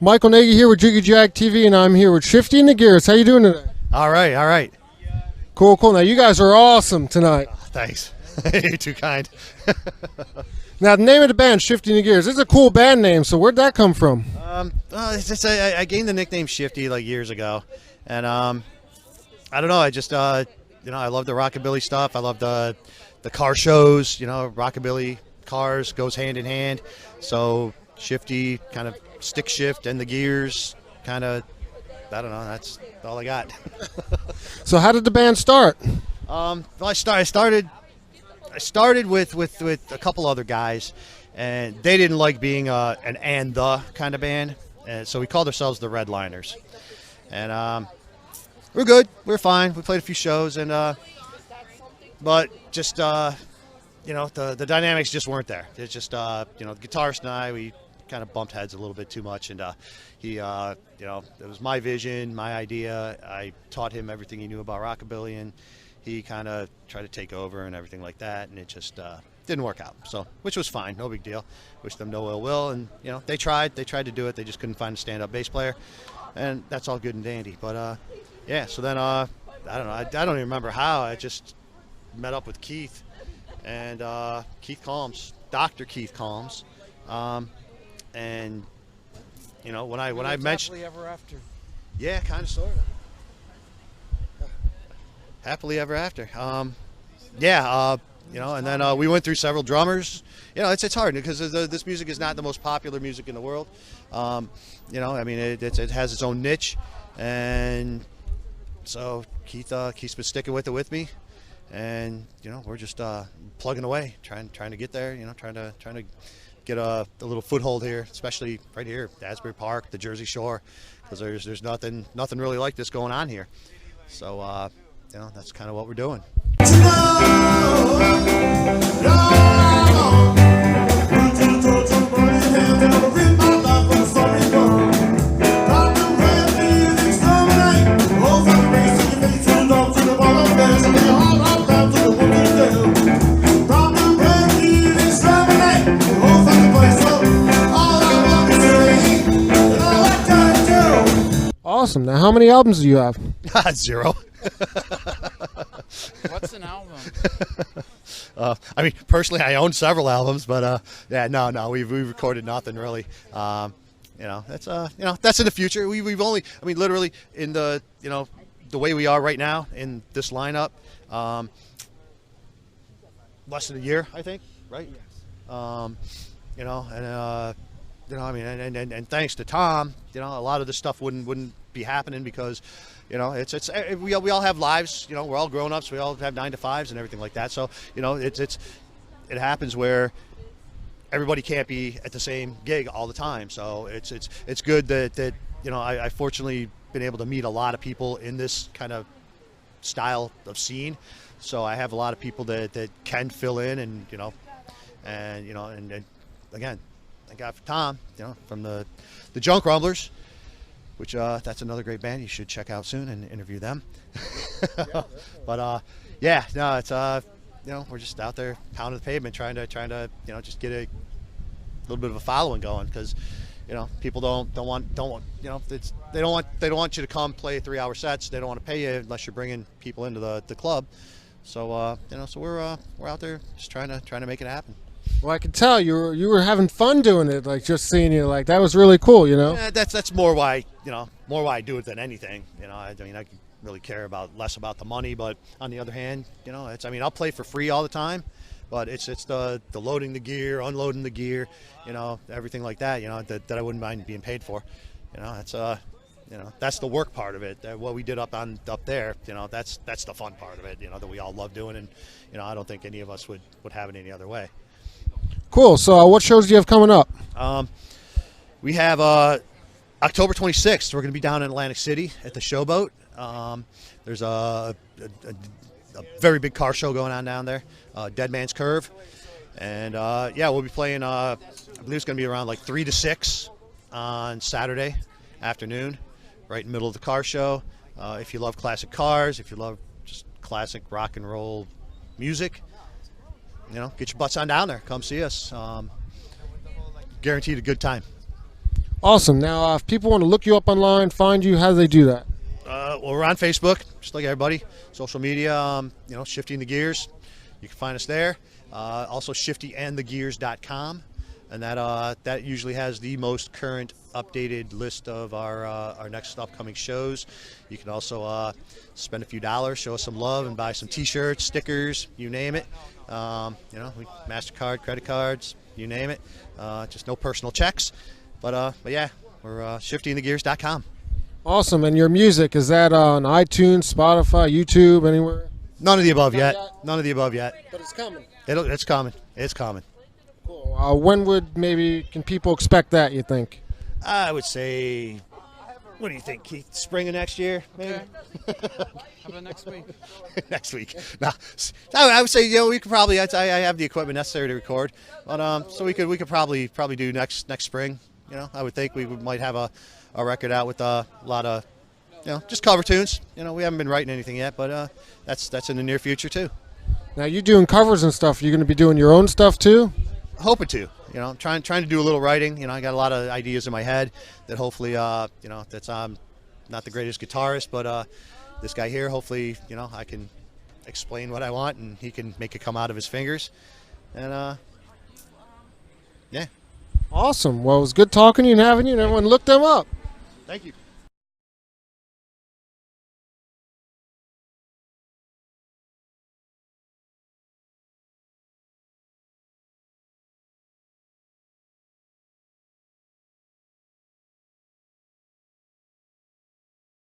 Michael Nagy here with Jiggy Jag TV, and I'm here with Shifty and the Gears. How you doing today? All right. Cool. Now, you guys are awesome tonight. Thanks. You're too kind. Now, the name of the band, Shifty and the Gears, this is a cool band name, so where'd that come from? I gained the nickname Shifty like years ago, and I don't know. I just I love the rockabilly stuff. I love the car shows. Rockabilly cars goes hand in hand. So Shifty, kind of stick shift, and the gears, kind of. I don't know. That's all I got. So how did the band start? Well, I started with a couple other guys, and they didn't like being an and the kind of band, and so we called ourselves the Redliners. And we're good. We're fine. We played a few shows, and but just the dynamics just weren't there. It's just the guitarist and I, we kind of bumped heads a little bit too much, and he it was my vision, my idea. I taught him everything he knew about rockabilly, and he kind of tried to take over and everything like that, and it just didn't work out. So, which was fine, no big deal. Wish them no ill will, and they tried to do it. They just couldn't find a stand-up bass player, and that's all good and dandy. But yeah, so then I don't know. I don't even remember how. I just met up with Keith, and Keith Calms, Dr. Keith Calms, and when I mentioned happily ever after. Yeah, kind of, sort of. Happily ever after. And then we went through several drummers. It's hard because this music is not the most popular music in the world. It has its own niche, and so Keith's been sticking with it with me, and we're just plugging away, trying to get there. Trying to get a little foothold here, especially right here, Asbury Park, the Jersey Shore, because there's nothing really like this going on here. So that's kind of what we're doing. Awesome. Now, how many albums do you have? 0. What's an album? Personally, I own several albums, but no, we've recorded nothing really. That's that's in the future. We've only, literally in the the way we are right now in this lineup, less than a year, I think, right? Yes. And thanks to Tom, a lot of this stuff wouldn't be happening because, we all have lives. We're all grown ups. We all have 9-to-5s and everything like that. So it happens where everybody can't be at the same gig all the time. So it's good that I fortunately been able to meet a lot of people in this kind of style of scene. So I have a lot of people that can fill in, and again, thank God for Tom, from the Junk Rumblers, which that's another great band you should check out soon and interview them. But it's we're just out there pounding the pavement, trying to just get a little bit of a following going, because people don't want they don't want you to come play 3-hour sets. They don't want to pay you unless you're bringing people into the club. So so we're out there just trying to make it happen. Well, I can tell you were having fun doing it. Like, just seeing you, like, that was really cool. Yeah, that's more why I do it than anything. I could really care less about the money, but on the other hand, I'll play for free all the time, but it's the loading the gear, unloading the gear, everything like that. That I wouldn't mind being paid for. That's that's the work part of it. What we did up there, that's the fun part of it. That we all love doing, and I don't think any of us would have it any other way. Cool. So what shows do you have coming up? We have October 26th. We're going to be down in Atlantic City at the Showboat. There's a very big car show going on down there, Dead Man's Curve. And we'll be playing, I believe it's going to be around like 3 to 6 on Saturday afternoon, right in the middle of the car show. If you love classic cars, if you love just classic rock and roll music, get your butts on down there. Come see us. Guaranteed a good time. Awesome. Now, if people want to look you up online, find you, how do they do that? Well, we're on Facebook, just like everybody. Social media, Shifty The Gears. You can find us there. Also, shiftyandthegears.com. And that usually has the most current updated list of our next upcoming shows. You can also spend a few dollars, show us some love, and buy some T-shirts, stickers, you name it. MasterCard, credit cards, you name it. Just no personal checks. But yeah, we're shiftyandthegears.com. Awesome. And your music, is that on iTunes, Spotify, YouTube, anywhere? None of the above yet. None of the above yet. But it's coming. It's coming. It's coming. Cool. When can people expect that, you think? I would say, what do you think, Keith? Spring of next year, maybe? Okay. How about next week? Next week. No, I would say, we could probably. I have the equipment necessary to record, but so we could probably do next spring. I would think we might have a record out with a lot of, just cover tunes. We haven't been writing anything yet, but that's in the near future too. Now, you're doing covers and stuff. You're going to be doing your own stuff too? Hoping to. I'm trying to do a little writing. I got a lot of ideas in my head that hopefully, that's I'm not the greatest guitarist, but this guy here, hopefully, I can explain what I want and he can make it come out of his fingers. And yeah. Awesome. Well, it was good talking to you and having you, and everyone look them up. Thank you.